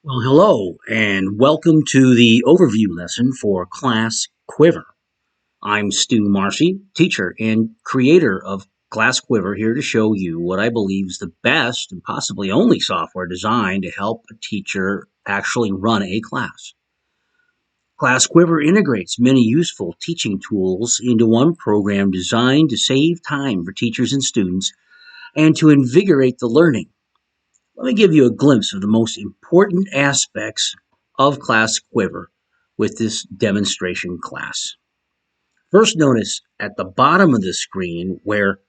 Well, hello, and welcome to the overview lesson for Class Quiver. I'm Stu Marcy, teacher and creator of Class Quiver, here to show you what I believe is the best and possibly only software designed to help a teacher actually run a class. Class Quiver integrates many useful teaching tools into one program designed to save time for teachers and students and to invigorate the learning. Let me give you a glimpse of the most important aspects of Class Quiver with this demonstration class. First, notice at the bottom of the screen where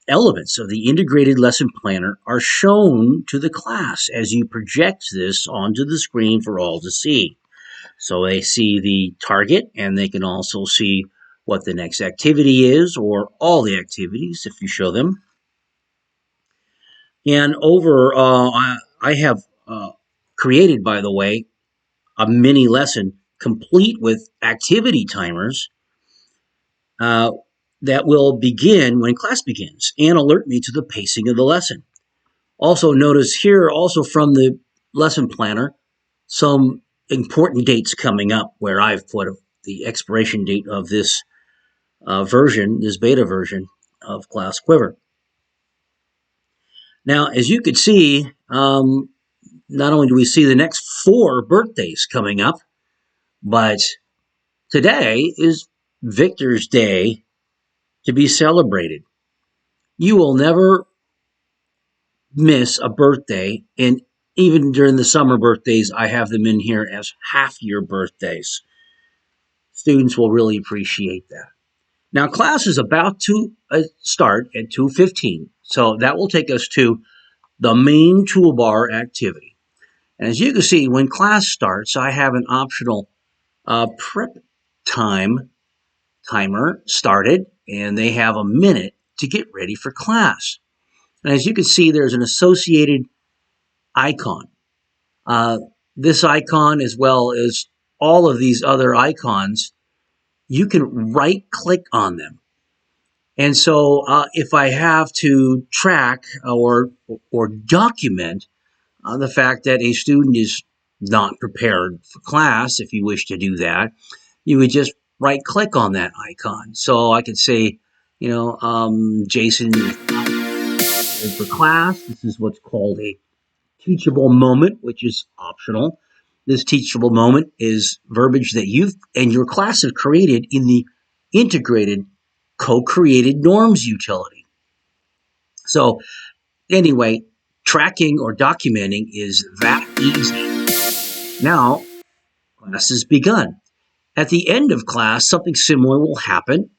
elements of the integrated lesson planner are shown to the class as you project this onto the screen for all to see. So they see the target and they can also see what the next activity is or all the activities if you show them. And I have created, by the way, a mini lesson complete with activity timers uh, that will begin when class begins and alert me to the pacing of the lesson. Also, notice here, also from the lesson planner, some important dates coming up where I've put the expiration date of this version, this beta version of Class Quiver. Now, as you can see, not only do we see the next 4 birthdays coming up, but today is Victor's Day to be celebrated. You will never miss a birthday, and even during the summer birthdays, I have them in here as half-year birthdays. Students will really appreciate that. Now, class is about to start at 2:15, so that will take us to the main toolbar activity. And as you can see, when class starts, I have an optional prep time timer started, and they have a minute to get ready for class. And as you can see, there's an associated icon. Uh, this icon, as well as all of these other icons, you can right click on them. And so if I have to track or document the fact that a student is not prepared for class, if you wish to do that, you would just right click on that icon. So I could say, Jason is for class. This is what's called a teachable moment, which is optional. This teachable moment is verbiage that you've and your class have created in the integrated co-created norms utility. So anyway, tracking or documenting is that easy. Now, class has begun. At the end of class, something similar will happen,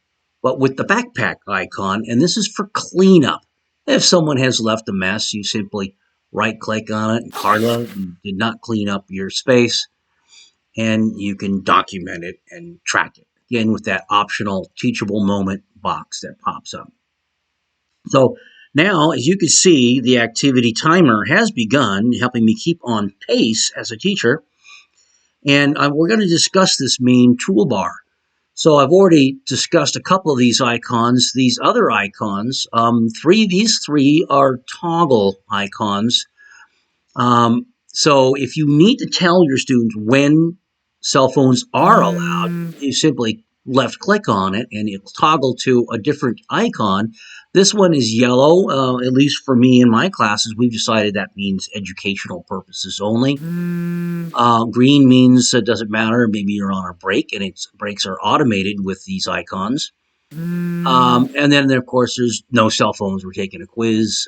but with the backpack icon, and this is for cleanup. If someone has left a mess, you simply right-click on it. Carla, you did not clean up your space, and you can document it and track it. Again, with that optional teachable moment box that pops up. So now, as you can see, the activity timer has begun, helping me keep on pace as a teacher. And we're going to discuss this main toolbar. So I've already discussed a couple of these icons. These other icons, these three are toggle icons. So if you need to tell your students when cell phones are allowed, you simply left click on it and it'll toggle to a different icon. This one is yellow, at least for me in my classes. We've decided that means educational purposes only. Green means it doesn't matter. Maybe you're on a break and breaks are automated with these icons. And then, of course, there's no cell phones. We're taking a quiz.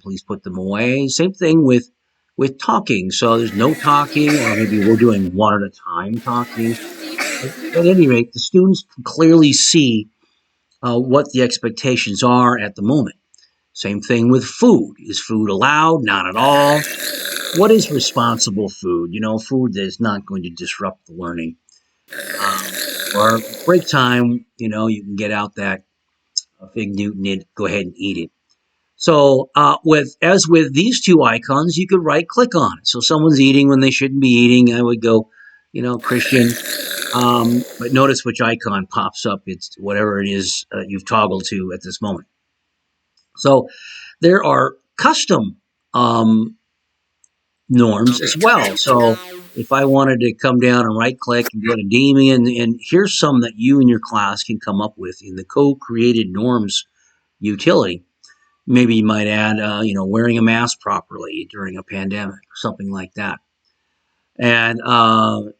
Please put them away. Same thing with talking. So there's no talking, or maybe we're doing one at a time talking. At any rate, the students can clearly see what the expectations are at the moment. Same thing with food. Is food allowed? Not at all. What is responsible food? Food that is not going to disrupt the learning. Or break time, you can get out that Fig Newton and go ahead and eat it. So with these two icons, you could right click on it. So someone's eating when they shouldn't be eating. I would go, Christian. But notice which icon pops up. It's whatever it is you've toggled to at this moment. So there are custom norms as well. So if I wanted to come down and right click and go to Damien, and here's some that you and your class can come up with in the co-created norms utility. Maybe you might add, wearing a mask properly during a pandemic or something like that. And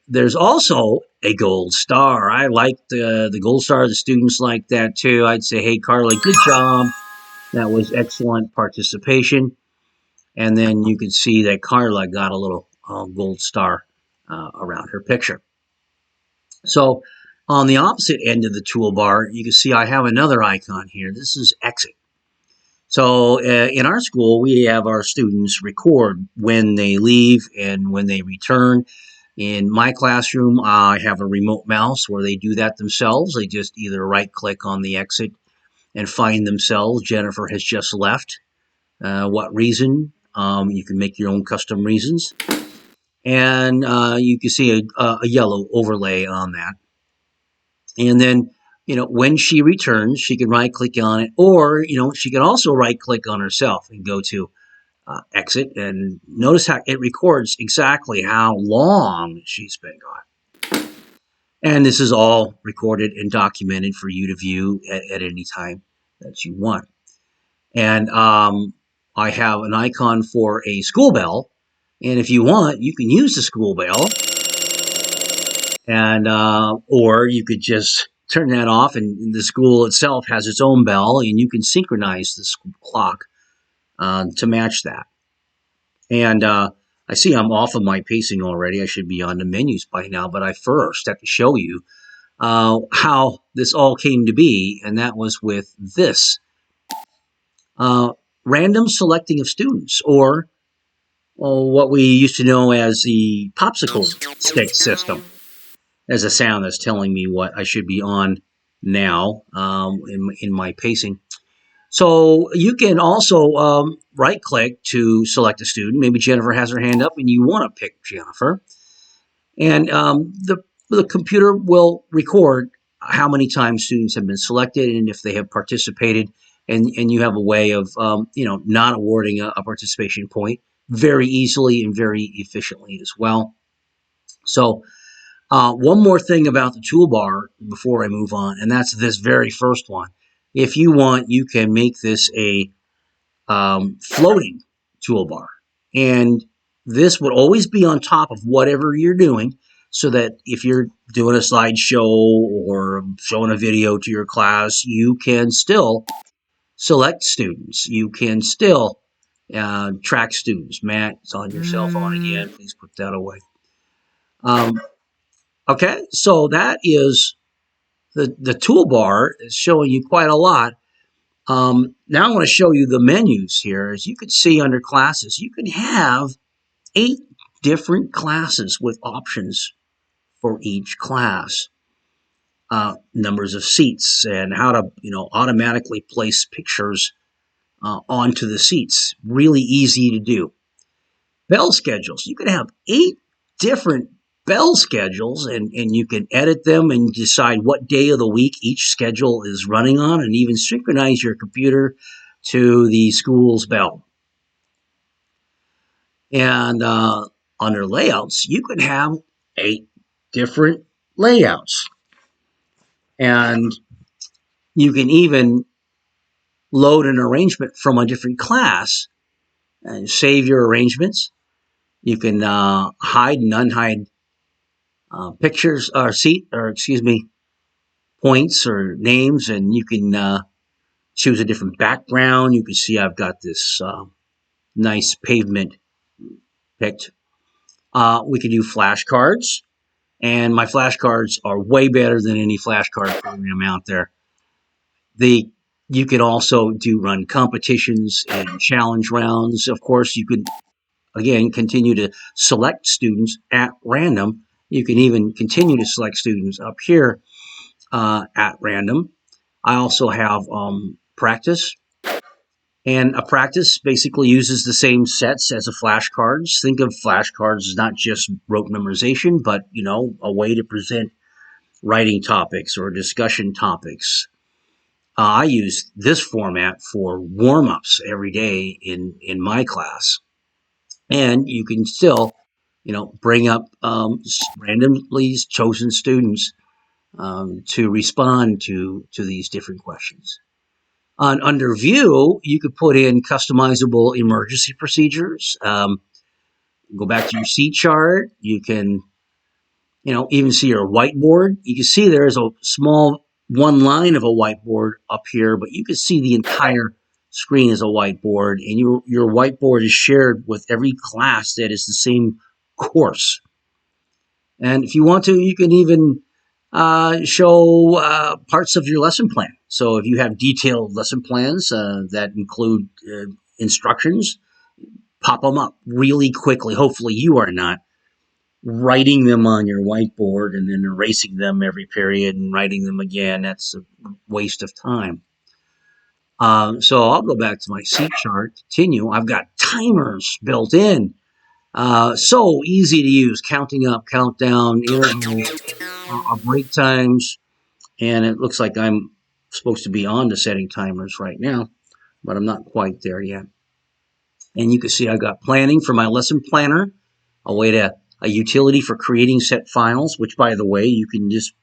there's also a gold star. I like the gold star. The students like that too. I'd say, hey, Carly, good job. That was excellent participation. And then you can see that Carla got a little gold star around her picture. So on the opposite end of the toolbar, you can see I have another icon here. This is exit. So in our school, we have our students record when they leave and when they return. In my classroom, I have a remote mouse where they do that themselves. They just either right click on the exit and find themselves. Jennifer has just left. What reason? You can make your own custom reasons. And you can see a yellow overlay on that. And then, when she returns, she can right click on it, or, she can also right click on herself and go to exit. And notice how it records exactly how long she's been gone. And this is all recorded and documented for you to view at any time that you want. And I have an icon for a school bell. And if you want, you can use the school bell, and or you could just turn that off, and the school itself has its own bell, and you can synchronize the school clock to match that. And I see I'm off of my pacing already. I should be on the menus by now, but I first have to show you how this all came to be, and that was with this random selecting of students, or what we used to know as the popsicle stick system. There's a sound that's telling me what I should be on now in my pacing. So you can also right click to select a student. Maybe Jennifer has her hand up and you want to pick Jennifer. And the computer will record how many times students have been selected and if they have participated. And you have a way of, not awarding a participation point very easily and very efficiently as well. So one more thing about the toolbar before I move on, and that's this very first one. If you want, you can make this a floating toolbar. And this would always be on top of whatever you're doing, so that if you're doing a slideshow or showing a video to your class, you can still select students. You can still track students. Matt, it's on your cell phone again. Please put that away. Okay, so that is the toolbar is showing you quite a lot. Now I want to show you the menus here. As you can see under classes, you can have 8 different classes with options for each class. Numbers of seats and how to automatically place pictures onto the seats. Really easy to do. Bell schedules. You can have 8 different bell schedules, and you can edit them and decide what day of the week each schedule is running on, and even synchronize your computer to the school's bell. And under layouts, you can have 8 different layouts. And you can even load an arrangement from a different class and save your arrangements. You can hide and unhide pictures or points or names, and you can choose a different background. You can see I've got this nice pavement picked. We can do flashcards, and my flashcards are way better than any flashcard program out there. You can also run competitions and challenge rounds. Of course, you could again continue to select students at random. You can even continue to select students up here at random. I also have practice. And a practice basically uses the same sets as a flashcards. Think of flashcards as not just rote memorization, but, a way to present writing topics or discussion topics. I use this format for warm-ups every day in my class. And you can still, bring up randomly chosen students to respond to these different questions. Under view, you could put in customizable emergency procedures. Go back to your seat chart. You can, even see your whiteboard. You can see there's a small one line of a whiteboard up here, but you can see the entire screen as a whiteboard, and your whiteboard is shared with every class that is the same course. And if you want to, you can even show parts of your lesson plan. So if you have detailed lesson plans that include instructions, pop them up really quickly. Hopefully you are not writing them on your whiteboard and then erasing them every period and writing them again. That's a waste of time. So I'll go back to my seat chart, continue. I've got timers built in. So easy to use, counting up, countdown, intervals, break times, and it looks like I'm supposed to be on to setting timers right now, but I'm not quite there yet. And you can see I've got planning for my lesson planner, a utility for creating set files, which, by the way, you can just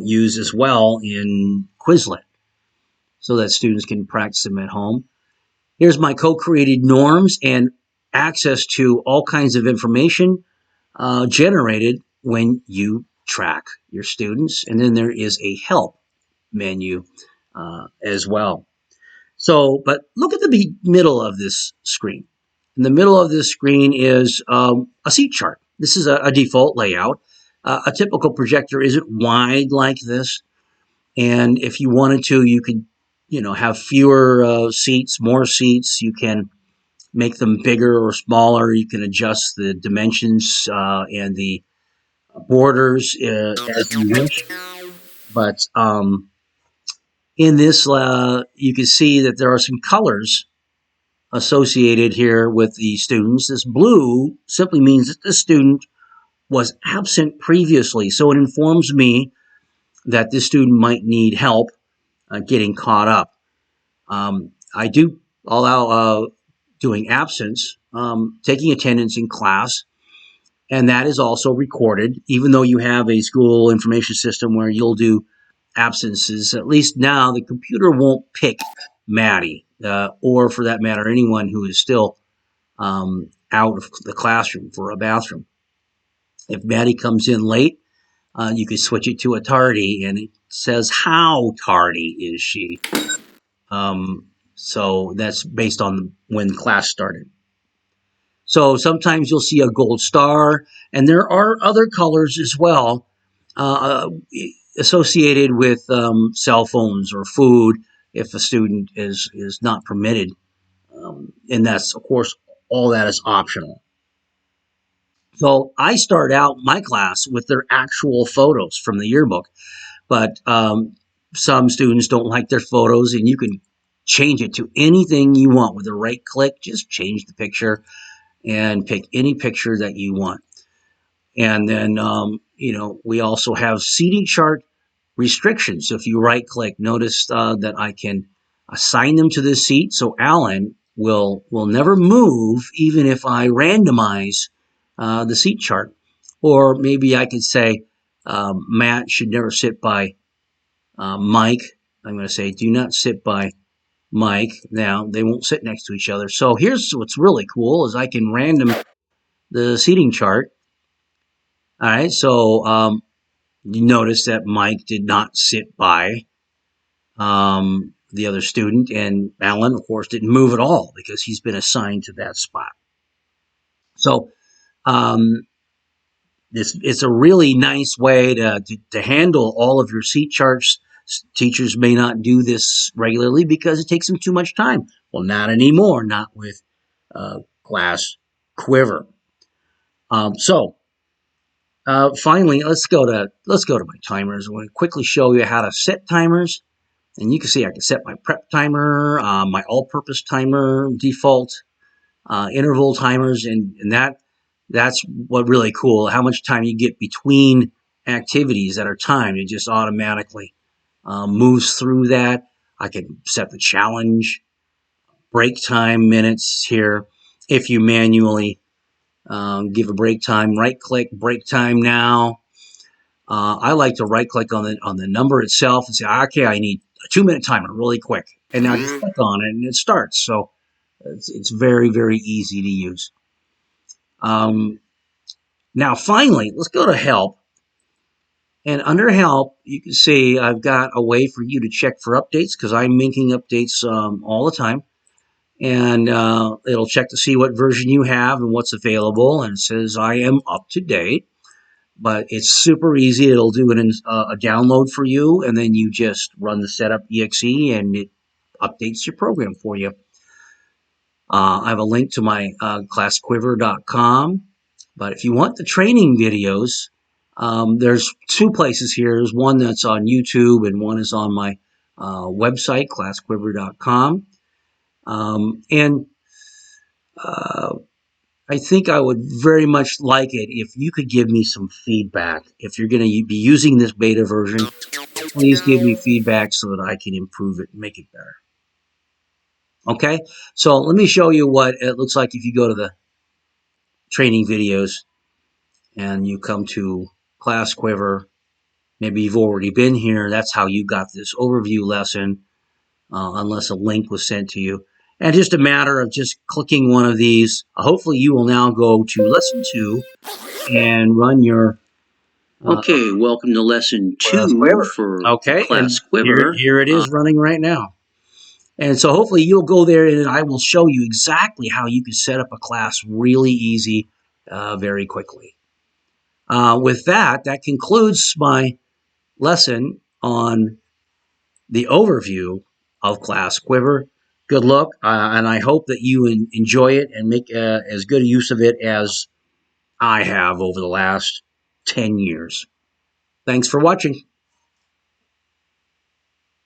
use as well in Quizlet so that students can practice them at home. Here's my co-created norms and access to all kinds of information generated when you track your students. And then there is a help menu as well. So, but look at the middle of this screen. In the middle of this screen is a seat chart. This is a default layout. A typical projector isn't wide like this. And if you wanted to, you could, have fewer seats, more seats. You can make them bigger or smaller. You can adjust the dimensions and the borders as you wish. But in this, you can see that there are some colors associated here with the students. This blue simply means that the student was absent previously. So it informs me that this student might need help getting caught up. I do allow doing absence, taking attendance in class, and that is also recorded, even though you have a school information system where you'll do absences. At least now the computer won't pick Maddie, or for that matter, anyone who is still out of the classroom for a bathroom. If Maddie comes in late, you can switch it to a tardy, and it says how tardy is she. So that's based on when class started. So sometimes you'll see a gold star, and there are other colors as well associated with cell phones or food if a student is not permitted. And that's, of course, all that is optional. So I start out my class with their actual photos from the yearbook, but some students don't like their photos, and you can change it to anything you want with a right click. Just change the picture and pick any picture that you want. And then, we also have seating chart restrictions. So if you right click, notice that I can assign them to this seat. So Alan will never move even if I randomize the seat chart. Or maybe I could say Matt should never sit by Mike. I'm going to say do not sit by Mike. Now they won't sit next to each other. So here's what's really cool is I can random the seating chart. All right, so you notice that Mike did not sit by the other student, and Alan, of course, didn't move at all because he's been assigned to that spot. So um, it's a really nice way to handle all of your seat charts. Teachers may not do this regularly because it takes them too much time. Well, not anymore, not with Class Quiver. Finally, let's go to my timers. I want to quickly show you how to set timers. And you can see I can set my prep timer, my all-purpose timer, default interval timers, and that's what really cool. How much time you get between activities that are timed, it just automatically moves through that. I can set the challenge, break time minutes here if you manually give a break time, right click, break time now. I like to right click on the number itself and say, okay, I need a 2-minute timer really quick. And now just click on it and it starts. So it's very, very easy to use. Now, finally, let's go to help. And under help, you can see I've got a way for you to check for updates because I'm making updates all the time. And it'll check to see what version you have and what's available. And it says I am up to date. But it's super easy. It'll do a download for you, and then you just run the setup exe, and it updates your program for you. I have a link to my classquiver.com. But if you want the training videos, there's 2 places here. There's one that's on YouTube, and one is on my website, classquiver.com. And I think I would very much like it if you could give me some feedback. If you're going to be using this beta version, please give me feedback so that I can improve it and make it better. Okay, so let me show you what it looks like if you go to the training videos and you come to Class Quiver. Maybe you've already been here. That's how you got this overview lesson, unless a link was sent to you. And just a matter of just clicking one of these. Hopefully you will now go to lesson 2 and run your Okay, welcome to lesson 2 for Class Quiver. Here it is running right now. And so hopefully you'll go there and I will show you exactly how you can set up a class really easy, very quickly. With that concludes my lesson on the overview of Class Quiver. Good luck, and I hope that you enjoy it and make as good a use of it as I have over the last 10 years. Thanks for watching.